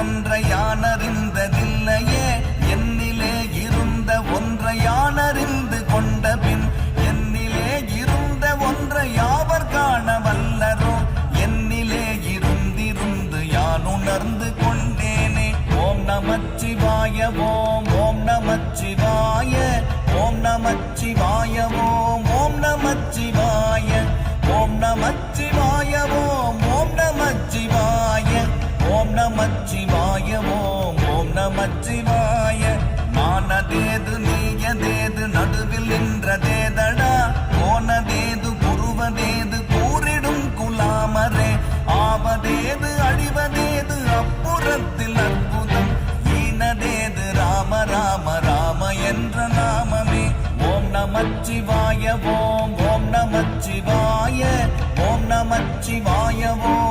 ஒன்றை யானறிந்ததில்லையே என்னிலே இருந்த ஒன்றை யானறிந்து கொண்ட பின் என்னிலே இருந்த ஒன்றை யாவர் காண வல்லரோ என்னிலே இருந்திருந்து யான் உணர்ந்து கொண்டேனே. ஓம் நமச்சிவாய ஓம் ஓம் நமச்சிவாய ஓம் நமச்சிவாய ஓம் ஓம் நமச்சிவாய ஓம் நமச்சிவாய ஓம் ஓம் நமச்சிவாய ஓம் நமச்சிவாய ஓம் ஓம் நமச்சிவாய. நானதேது நீயதேது நடுவில் நின்றதேதடா போனதேது புருவதேது கூறிடும் குலாமரே ஆவதேது அழிவதேது அப்புறத்தில் அற்புதம் ஈனதேது ராம ராம ராம என்ற நாமமே. ஓம் நமச்சிவாய ஓம் ஓம் நமச்சிவாய ஓம் நமச்சிவாய ஓம்